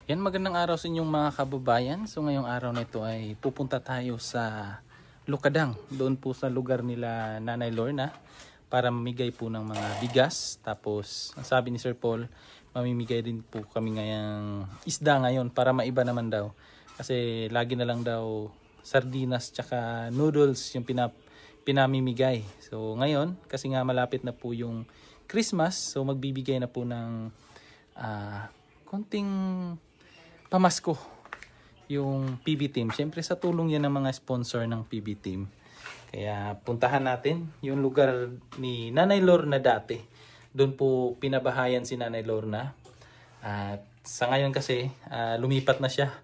Yan, magandang araw sa inyong mga kababayan. So ngayong araw na ito ay pupunta tayo sa Lucadang, doon po sa lugar nila Nanay Lorna, para mamigay po ng mga bigas. Tapos ang sabi ni Sir Paul, mamimigay din po kami ngayong isda ngayon para maiba naman daw. Kasi lagi na lang daw sardinas tsaka noodles yung pinamimigay. So ngayon, kasi nga malapit na po yung Christmas, so magbibigay na po ng konting pamasko yung PB Team. Siyempre sa tulong yan ng mga sponsor ng PB Team. Kaya puntahan natin yung lugar ni Nanay Lorna dati. Doon po pinabahayan si Nanay Lorna. At sa ngayon kasi lumipat na siya.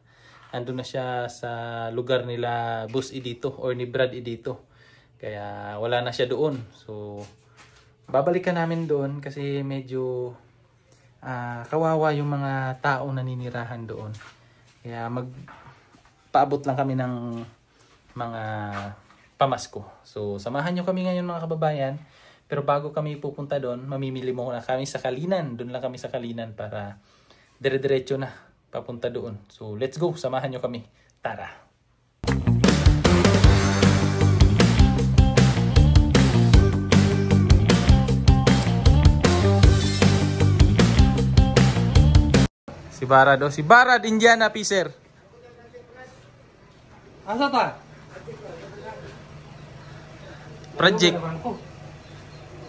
Andun na siya sa lugar nila Boss Edito or ni Brad Edito. Kaya wala na siya doon. So babalikan namin doon kasi medyo kawawa yung mga tao na naninirahan doon. Kaya magpaabot lang kami ng mga pamasko. So samahan nyo kami ngayon mga kababayan. Pero bago kami pupunta doon, mamimili muna kami sa Kalinan. Doon lang kami sa Kalinan para dire-diretso na papunta doon. So let's go, samahan nyo kami. Tara! Si Barad, si Barad, Indiana Piser. Asa ta? Project.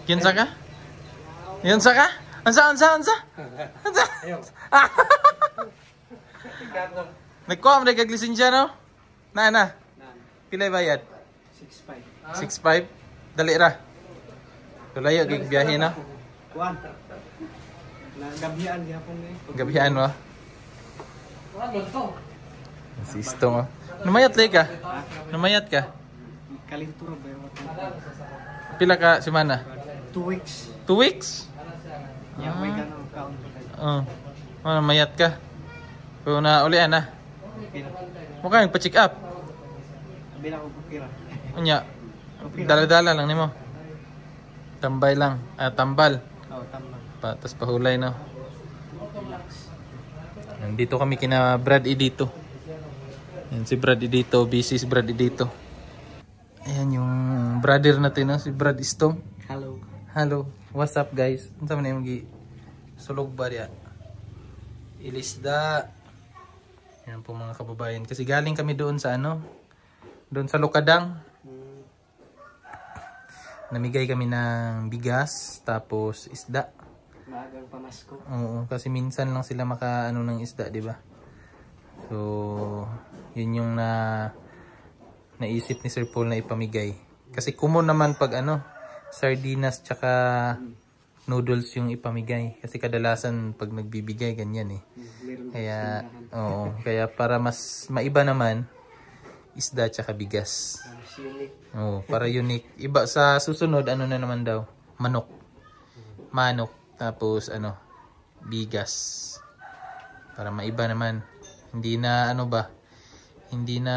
Yun sa ka? Yun sa ka? Ansa? Nagkuha mo na kaglisensya, no? Na. Pilay bayad? 6.5. 6.5? Dali ra. Tulayo, gigbiyahe na. Kuan. Gabihan gyapon ni. Gabihan mo? Si Istong, oh. Namayat lay ka? Namayat ka? Kalintura ba yung Pila ka semana? 2 weeks. 2 weeks? Yang may ganang count. Namayat ka? Pero na ulian na? Mukha yung pa-check up? Bila ko bukira. Unya? Dala-dala lang nimo? Tambay lang? Tambal? Oo, tambal. Tapos pahulay, no? Nandito kami kina Brad Edito. Yan si Brad Edito, busy si Brad Edito. Ayan yung brother natin, no? Si Brad Istong. Hello. What's up, guys? Ano sa mga yung sulog ba riya? Ilisda. Yan po mga kababayan. Kasi galing kami doon sa doon sa Lucadang. Namigay kami ng bigas, tapos isda. Maagang pamasko. Oo, kasi minsan lang sila maka ng isda, di ba? So, yun yung naisip ni Sir Paul na ipamigay. Kasi common naman pag sardinas tsaka noodles yung ipamigay. Kasi kadalasan pag nagbibigay ganyan eh. Kaya kaya para mas maiba naman, isda tsaka bigas. Oo, para unique. Iba sa susunod na naman daw? Manok. Tapos bigas. Para maiba naman. Hindi na hindi na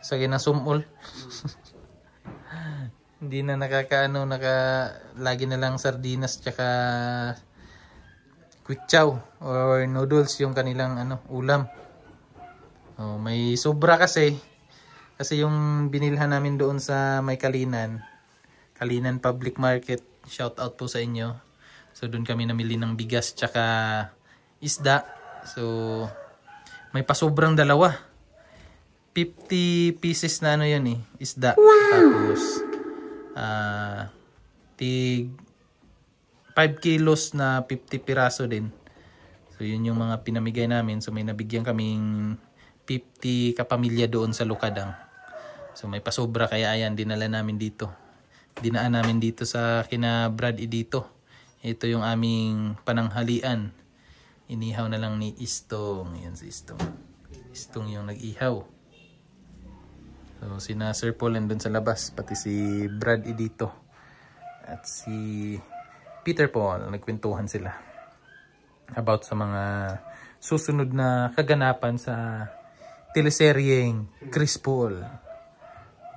sagay na sumol. Hindi na lagi na lang sardinas tsaka quick chow or noodles yung kanilang ulam. May sobra kasi yung binilhan namin doon sa may Kalinan Public Market. Shout out po sa inyo. So doon kami namili ng bigas tsaka isda. So may pasobrang dalawa. 50 pieces na yun isda. Wow. Tapos 5 kilos na 50 piraso din. So yun yung mga pinamigay namin. So may nabigyan kaming 50 kapamilya doon sa Lucadang. So may pasobra kaya ayan dinala namin dito. Dinaan namin dito sa kina Brad Edito. Ito yung aming pananghalian. Inihaw na lang ni Istong. Ayan si Istong. Istong yung nag-ihaw. So sina Sir Paul nandun sa labas. Pati si Brad Edito. At si Peter Paul. Nagkwentuhan sila. About sa mga susunod na kaganapan sa teleseryeng Chris Paul.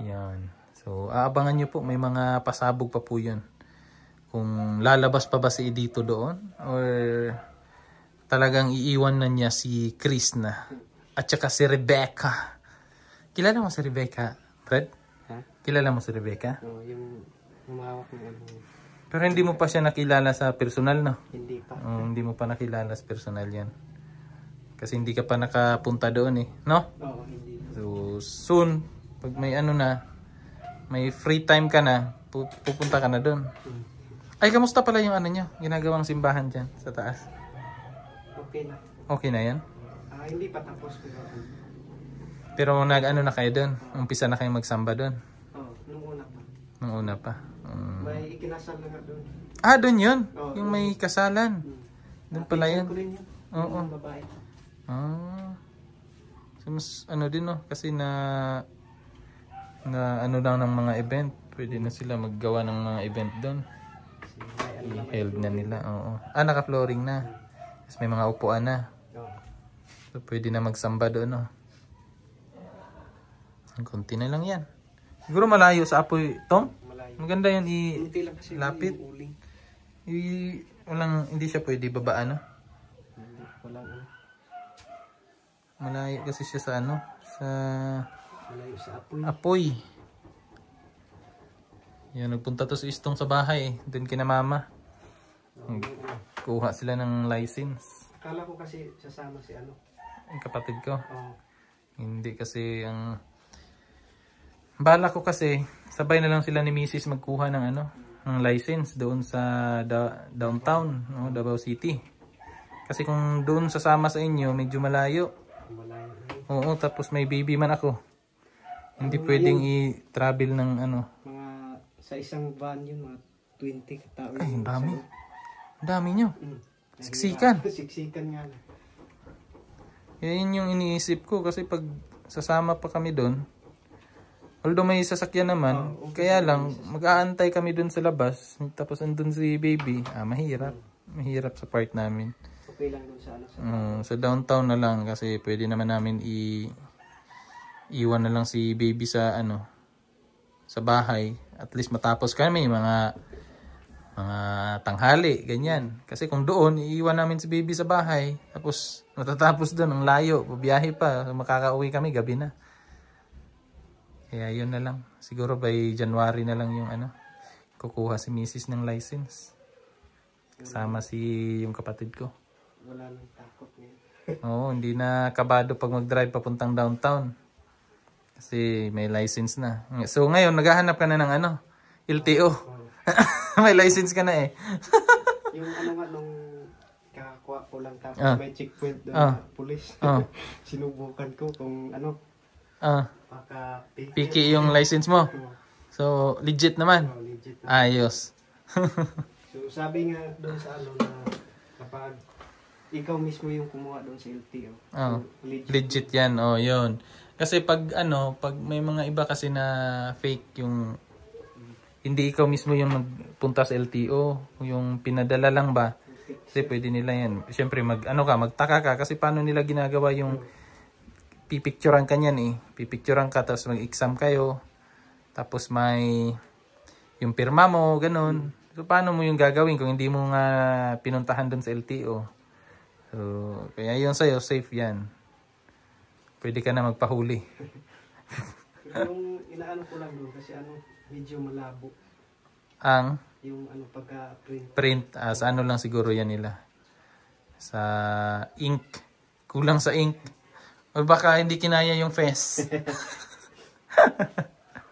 Yan. So, aabangan nyo po. May mga pasabog pa po yun. Kung lalabas pa ba si Edito doon or talagang iiwan na niya si Chris na. At saka si Rebecca. Kilala mo si Rebecca, Fred? Ha? Kilala mo si Rebecca? Oo, yung humawak ng ano. Pero hindi mo pa siya nakilala sa personal, no? Hindi pa. Hindi mo pa nakilala sa personal yan. Kasi hindi ka pa nakapunta doon eh, no? Oo, hindi. So, soon, pag may ano na, may free time ka na, pupunta ka na doon. Ay, kamusta pala yung ano nyo? Ginagawang simbahan dyan sa taas. Okay na. Okay na yan? Hindi pa tapos. Pero nag-ano na kayo doon? Umpisa na kayo magsamba doon? Oo, nung una pa. Nung una pa. May ikinasal na nga doon. Ah, doon yun? Oo, Yung may kasalan. Doon pala yun? Ko rin yun. Oo. Yung babae. So, mas ano din no? Kasi na ano lang ng mga event. Pwede na sila maggawa ng mga event doon. I-held na nila. Oo. Naka-flooring na. Tapos may mga upuan na. So, pwede na magsamba doon, no? Ang konti na lang yan. Siguro malayo sa apoy, Tom? Malayo. Maganda yan Hindi lang kasi lapit. yung uling. Hindi siya pwede babaan, no? Walang ano. Malayo kasi siya sa ano? Sa Malayo sa apoy. apoy. Yan, nagpunta to sa Istong sa bahay. Doon kina mama. Kuha sila ng license. Akala ko kasi sasama si ano. Ang kapatid ko. Oo. Hindi kasi ang bala ko kasi sabay na lang sila ni Mrs. magkuha ng ano, ng license doon sa downtown, no, Davao City. Kasi kung doon sasama sa inyo, medyo malayo. Malayo. Oo, tapos may baby man ako. Hindi pwedeng i-travel ng ano. Mga sa isang van yun, mga 20 katao. Ay, ang dami. Ang dami nyo. Mm. Siksikan. Siksikan nga na. Yan yung iniisip ko kasi pag sasama pa kami doon, although may sasakyan naman, kaya lang mag-aantay kami doon sa labas, tapos andun si baby, mahirap. Mahirap sa part namin. Okay lang doon sa ano. Sa downtown na lang kasi pwede naman namin iwan na lang si baby sa ano, sa bahay. At least matapos kami mga tanghali, ganyan. Kasi kung doon, iiwan namin si baby sa bahay, tapos matatapos doon, ang layo, pabiyahe pa, makakauwi kami, gabi na. Kaya yun na lang. Siguro by January na lang yung ano, kukuha si Mrs. ng license. Kasama yung kapatid ko. Wala nang takot ngayon. Oo, hindi na kabado pag mag-drive papuntang downtown. Kasi may license na. So ngayon, naghahanap ka na ng ano, LTO. May license ka na eh. Yung ano nga nung kakakuha ko lang tapos may checkpoint doon na police. Sinubukan ko kung ano. Baka Piki yung license mo. So, legit naman. Legit na. Ayos. So, sabi nga doon sa ano na kapag ikaw mismo yung kumuha doon sa LTO. Legit yan. Yun. Kasi pag may mga iba kasi na fake yung hindi ikaw mismo yung nagpunta sa LTO, yung pinadala lang ba? Kasi pwede nila yan. Siyempre magtaka ka kasi paano nila ginagawa yung pipicturean ka niyan eh. Pipicturean ka tapos mag-exam kayo. Tapos may yung pirma mo, ganun. So paano mo yung gagawin kung hindi mo nga pinuntahan doon sa LTO? So kaya yun sa'yo, safe yan. Pwede ka na magpahuli. Yung inaano ko lang doon kasi medyo malabo. Yung pagka-print. Print, sa ano lang siguro yan nila. Sa ink. Kulang sa ink. O baka hindi kinaya yung fest.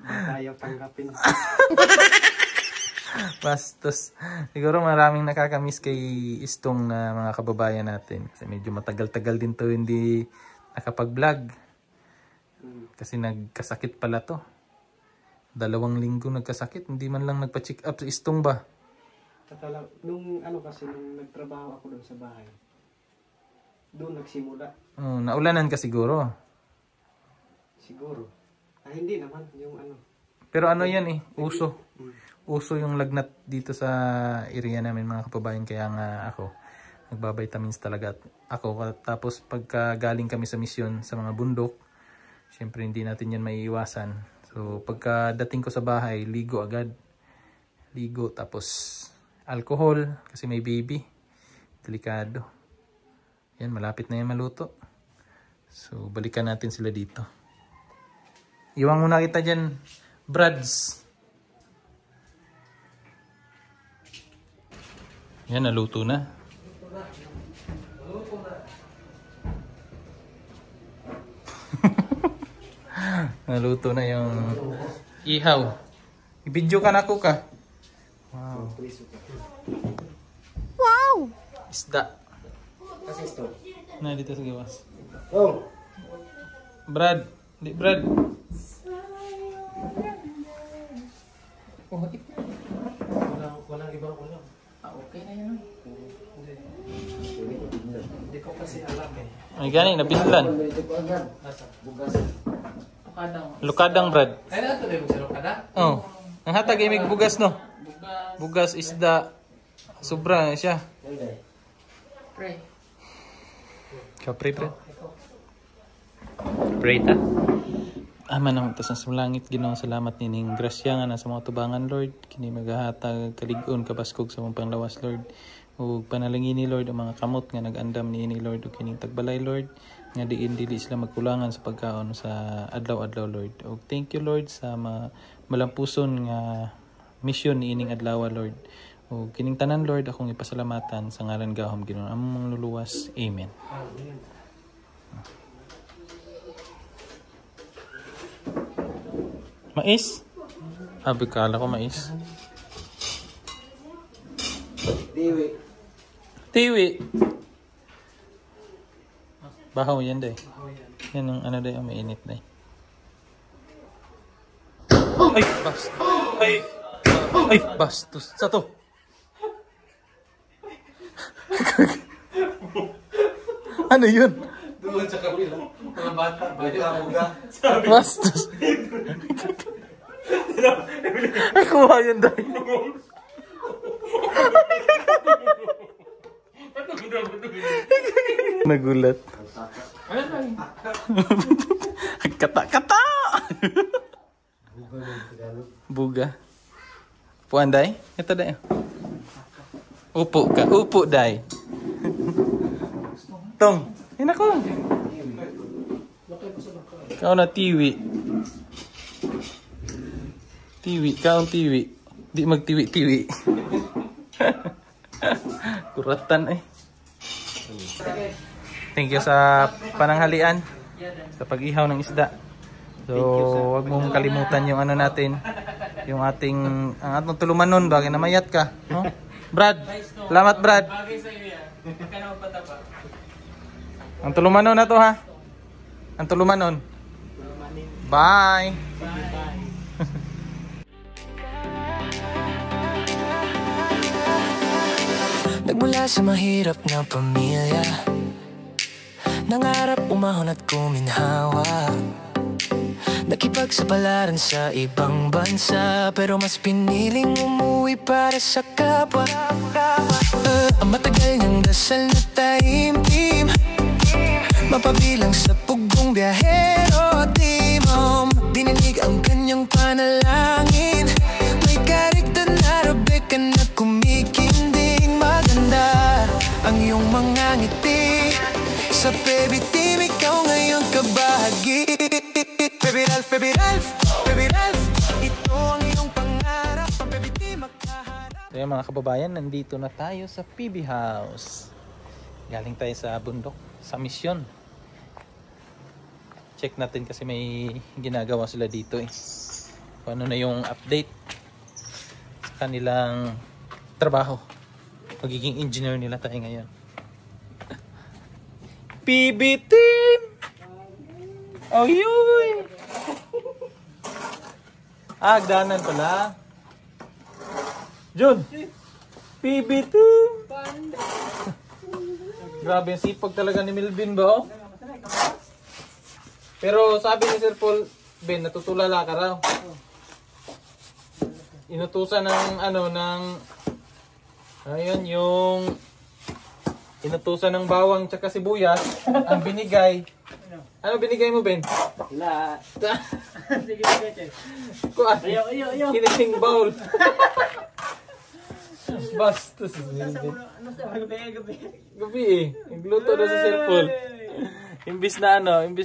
Ayaw tanggapin. Bastos. Siguro maraming nakakamiss kay Istong na mga kababayan natin. Kasi medyo matagal-tagal din to hindi nakapag-vlog. Kasi nagkasakit pala to. 2 linggo nagkasakit. Hindi man lang nagpa-check up sa Istong ba? Nung nung nagtrabaho ako doon sa bahay. Doon nagsimula. Naulanan ka siguro. Siguro. Hindi naman. Yung Pero yan eh. Uso. Uso yung lagnat dito sa area namin mga kababayan. Kaya nga ako nagbabitamins talaga ako. Tapos pagka galing kami sa misyon sa mga bundok, syempre hindi natin yan maiiwasan. So pagka dating ko sa bahay, ligo agad. Ligo tapos alcohol kasi may baby. Delikado. Yan, malapit na yan maluto. So, balikan natin sila dito. Iwan muna kita dyan, Brads. Yan, naluto na. Naluto na yung ihaw. I-video ka na ko ka. Wow. Wow! Isda. Kasi ito. Na dito sa gawas. Oh! Brad. Di Brad. Walang ibang ulam. Okay na yun. Hindi ko kasi alam eh. Ay gani, nabislan. Lukadang Brad. Ay, nato na yung sa lukada? Oh. Ang hatag ay may bugas no. Bugas, isda. Sobra siya. Pray. Kapre pre. Pray ta. Ama nang tas sa langit Ginoo, salamat nining grasya nga nasa mga tubangan Lord, kini magahatag kalig-on kabaskog sa mong panglawas Lord. Ug panalangin ni Lord ang mga kamot nga nag-andam niini Lord ug kining tagbalay Lord nga diin dili sila magkulangan sa pagkaon sa adlaw-adlaw Lord. Ug thank you Lord sa malampuson nga mission niining adlaw Lord. Ug kining tanan Lord akong ipasalamatan sa ngalan gahom Ginoo among mangluluwas. Amen. Amen. Mais? Sabi kala ko mais. Diwi. Tiwi. Bahaw yan day. Yan ang ano day, mainit day. Ay, bastos. Ay, bastos. Sa to. Ano yun? Doon sa kabila. Mga bata. Buga. Bastos. Ay, kuha yun day. Nagulat. Kata-kata. Buga. Puan day? Ito day. Upo ka. Upo day. Tong. Yan ako. Kau na tiwi. Tiwi. Kau ang tiwi. Di magtiwi-tiwi. Kuratan eh. Thank you sa pananghalian, sa pag-ihaw ng isda. So, wag mong kalimutan yung ano natin, yung ating ang atong tulumanon bagay na mayat ka, no? Brad, salamat Brad. Ang tulumanon na to ha. Ang tulumanon. Bye. Nagmula sa mahirap na pamilya, nangarap umahon at kuminhawa, nakipagsapalaran sa ibang bansa, pero mas piniling umuwi para sa kapwa. Ang matagal niyang dasal na taimtim, mapabilang sa pugong biyahero di mo dininig ang kanyang panalangin. May karigtan na Rebecca na kumikinding maganda ang iyong mga ngiti. Sa baby team, ikaw ngayon kabahagi. Baby Ralph, baby Ralph, baby Ralph, ito ang iyong pangarap. Ang baby team makaharap. So yung mga kababayan, nandito na tayo sa PB House. Galing tayo sa bundok, sa misyon. Check natin kasi may ginagawa sila dito eh. Kung ano na yung update sa kanilang trabaho. Magiging engineer nila tayo ngayon. PB team! Oh yuy! Agdanan pala. Jun! PB team! Grabe yung sipag talaga ni Melvin ba oh? Pero sabi ni Sir Paul, Ben, natutulala ka raw. Inutusan ng ano, ng ayun, yung inutusan ng bawang tsaka sibuyas, ang binigay. Ano binigay mo, Ben? La. Kuan. Kinising bowl. Bastos si Melvin. Gabi eh. Nagluto daw si Sir Paul. Imbis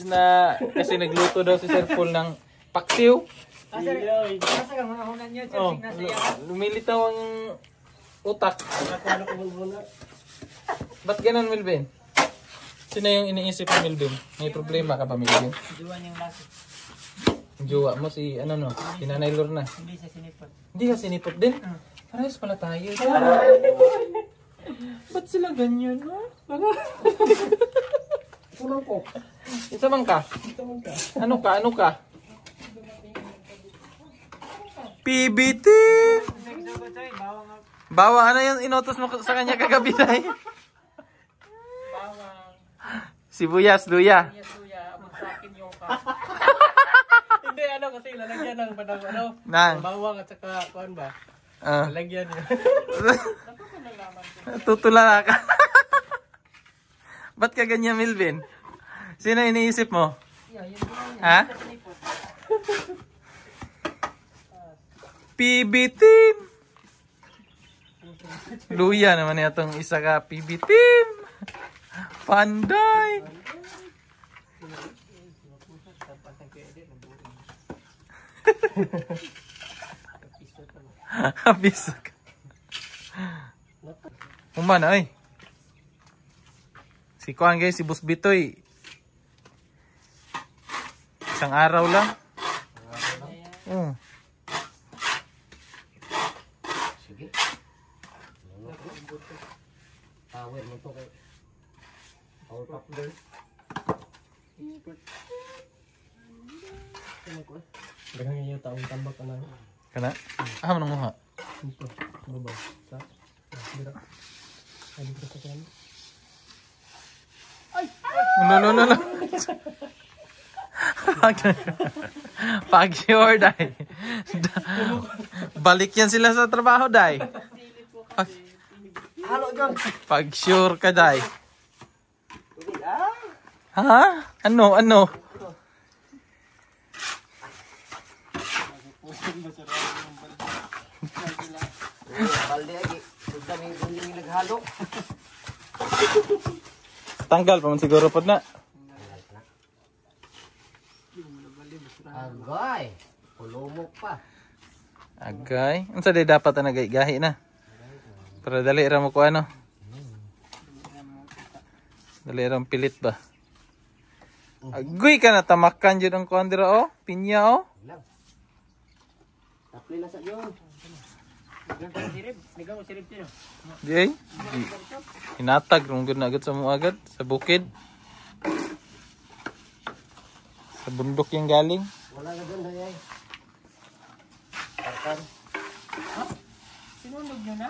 na kasi nagluto daw si Sir Paul ng paksiw. Oh, lumilitaw ang utak. Ba't ganun, Melvin? Sino yung iniisip mo, Melvin? May problema ka ba, Melvin? Juwa niyang lasa. Jowa mo si si Nanay Lorna. Hindi siya sinipot. Hindi ka sinipot din? Parehas pala tayo. Ba't sila ganyan, ha? Tulong ko. Isa man ka? Ano ka? PBT! Bawang, ano yung inotos mo sa kanya kagabi na eh? Bawang. Sibuyas, luya. Suya, magsakin yung ka. Hindi, kasi lalagyan ng bawang at saka, kuhan ba? Lalagyan yun. Tutulala ka. Ba't ka ganyan, Melvin? Sino iniisip mo? Ha? PB team! Luya naman itong isa ka PB team! Panday! Habis ka. Umana ay. Si Kuan guys, si Boss Bitoy. Isang araw lang. Sige. Power mo to kay. Power pop girl. Daghang iyo taong tambak ka na. Kana? Ah, manong muha. Ito. Babaw. Sa. Dira. Ay, dito sa kan. No. Pag sure, Day. Balik yan sila sa trabaho, Day. Halo, John. Pag sure ka, Day. Ha? Ano? Balde lagi. Sudah ni naghalo. Tanggal pa man siguro pod na. Agay. Pulumok pa. Agay. Unsa day dapat na gahi na? Para dali ra mo ko ano. Dali ra pilit ba? Agoy ka na tamakan jud ang kuan dira oh, pinya oh. Tapli na sa John. Ligaw sirip dito. Di ay. Hinatag rong gud na agad sa mo agad sa bukid. Sa bundok yung galing. Wala na doon dayay. Karton. Ha? Sinunog nyo na?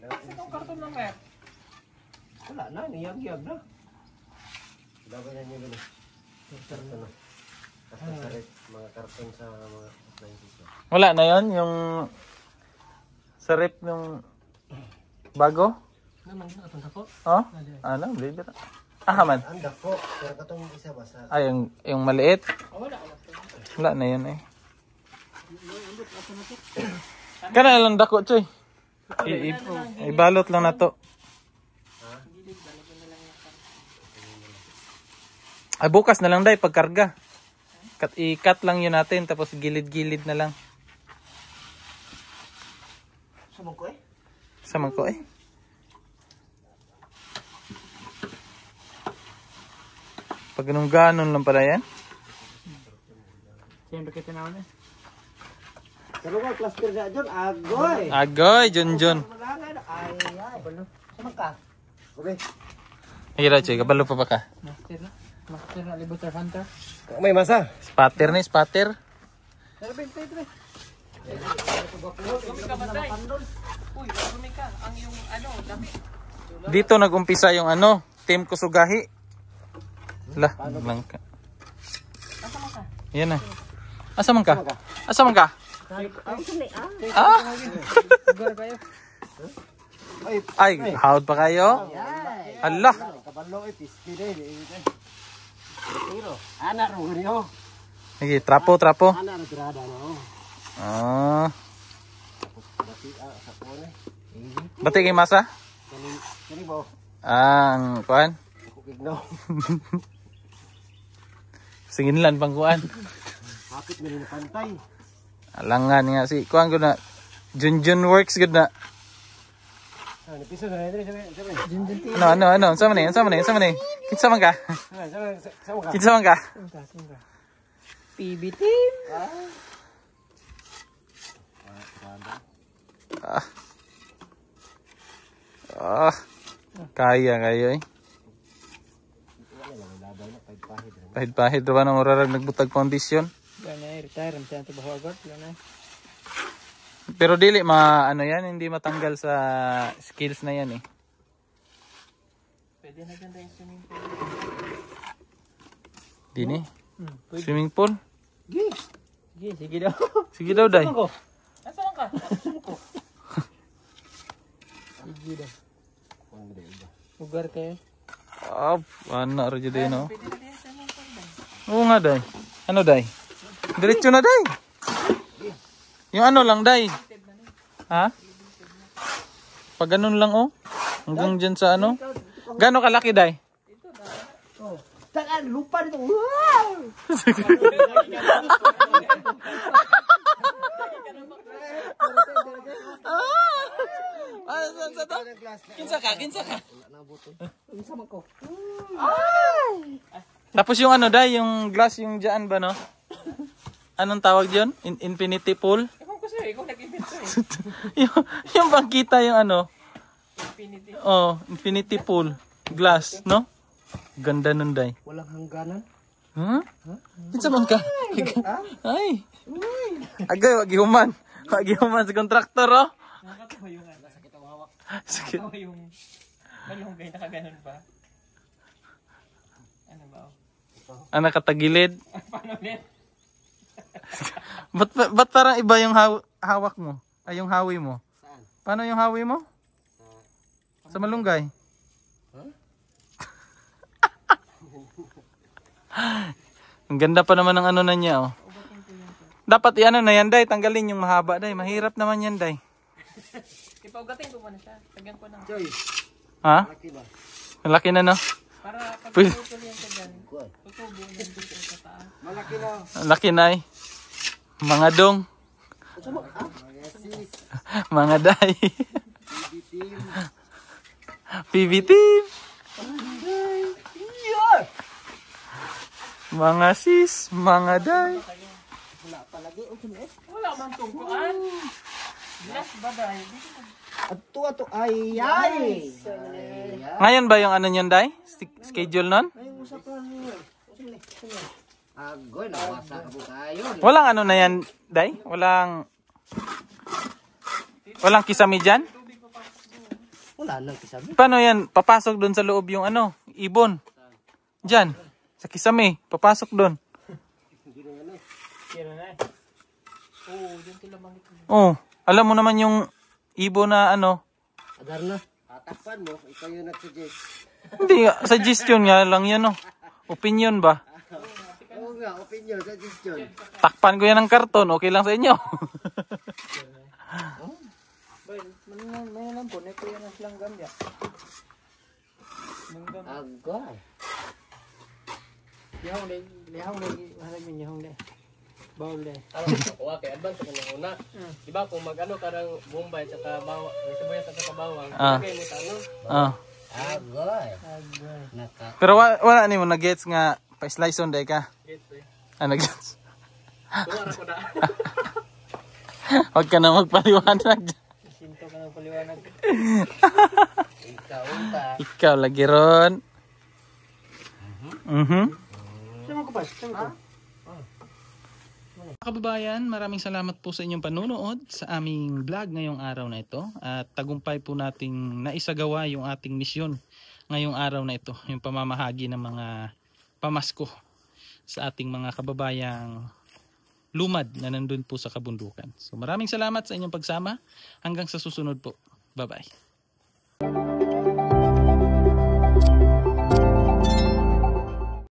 Itong karton ng mer. Wala na, niyag-yag na. Dapat na niyo gano'n. Karton na. Kasi mga karton sa mga appliances. Wala na yon yung sa rep ng bago? Naman na atong dako. Oh? Ano, blade ra. Ah, man. Ang dako, pero katong isa ba sa... Ay, yung maliit. Wala. Wala na yun eh. Kana lang dako, Choy. Ibalot lang na to. Ay, bukas na lang day pagkarga. I-cut lang yun natin, tapos gilid-gilid na lang. Sumong ko eh? Samang ko eh. Pag ganun lang pala yan. Siyempre kita na wala. Pero ko, cluster na John, agoy! Agoy, John. Ay. Sumang ka? Okay. Hira, Choy. Kabalo pa ba ka? Master na. Master na Libuter Hunter. May masa? Spatter ni, spatter. Uy, marumi ka. Ang yung dami. Dito nag-umpisa yung Team Kusugahi. Lah, lang ka. Asa mo ka? Yan na. Asa man ka? Asa man ka? Ah! Ay, hawd pa kayo? Allah! Kabalo eh, piski eh. Anak ro niyo. Sige, trapo. Anak ro grada no. Ah. Bati kay masa? Kani ba? Ang kuan? Kugnaw. Singinlan pang kuan. Hapit na rin na pantay. Alangan nga si kuan ko na. Junjun works good na. Napiso na rin. Ano? Sama na? Kinsa man ka? Kinsa man ka? PB team. Kaya kayo eh. Pahid-pahid ra ba nang orarag nagbutag foundation? Retire ang tanto bahagot lang. Pero dili ano yan, hindi matanggal sa skills na yan eh. Pwede na ganda yung swimming pool. Dini? Swimming pool? Sige daw. Sige daw, day. Nasaan ka? Sige daw. Lugar kayo. Ano rin dyan, no? Oo nga, day. Ano, day? Diretso na, day. Yung ano lang, day. Ha? Pag ganun lang, oh. Hanggang dyan sa ano. Gano'ng kalaki, day? Takan lupa dito. Wow! Kinsa ka? Tapos yung ano, day, yung glass, yung dyan ba, no? Anong tawag yun? Infinity pool? Ewan ko sa'yo, ikaw nag-invent sa'yo. yung bangkita yung ano? Infinity. Oh, infinity pool. Glass, no? Ganda nun, day. Walang hangganan. Huh? Kinsa man ka? Ay. Agay, wagi human. Wagi human sa kontraktor, oh. Nakakatawa yung ano. Sakit ang hawak. Sakit. Nakakatawa yung malunggay, nakaganon ba? Ano ba? Anak katagilid. Paano ulit? Ba't parang iba yung hawak mo? Ay, yung hawi mo? Saan? Paano yung hawi mo? Sa malunggay. Ang ganda pa naman ng ano na niya, oh. Dapat i-ano na yan, day. Tanggalin yung mahaba, day. Mahirap naman yan, day. Ipaugatin ko muna siya. Tagyan ko ng... Joy, Ha? laki ba? Malaki na, no? Para pag Pwede. tutuloy yan ka dyan, tutubo yan dito sa taas. Malaki na. Laki na, eh. Mga dong. Mga day. PB team. Mga sis, mga day. Wala man tungkuan. Yes, baday. Ato ay ay. Ngayon ba yung ano niyan, day? Schedule nun? Agoy na wasa ka kayo. Walang ano na yan, day? Walang kisame dyan? Wala nang kisabi. Paano yan? Papasok doon sa loob yung ano, ibon. Dyan. Sa kisame. Papasok doon. Kira na eh. Oo, dyan sila bangit. Oh, alam mo naman yung ibon na ano. Adar na. Tatakpan mo, ikaw yung nag-suggest. Hindi, suggestion nga lang yan, oh. Opinion ba? Oo nga, opinion, suggestion. Takpan ko yan ng karton, okay lang sa inyo. May lang po, neto yan ang silang gambya. Agoy. Lihong halag min lihong de. Bawal de. Okay, advance ko na una. Di ba kung mag-ano karang Bombay at saka bawang, may sibuyas at saka bawang, okay mo ta ano? Agoy. Pero wala ni mo na-gets nga pa-slice on day ka. Gets eh. Nag-gets. Tuwara ko na. Huwag ka na magpaliwanag dyan. Sinto ka ng paliwanag. Ikaw lagi ron. Kababayan, maraming salamat po sa inyong panunood sa aming vlog ngayong araw na ito. At tagumpay po nating naisagawa yung ating misyon ngayong araw na ito. Yung pamamahagi ng mga pamasko sa ating mga kababayang lumad na nandun po sa kabundukan. So maraming salamat sa inyong pagsama. Hanggang sa susunod po. Bye-bye.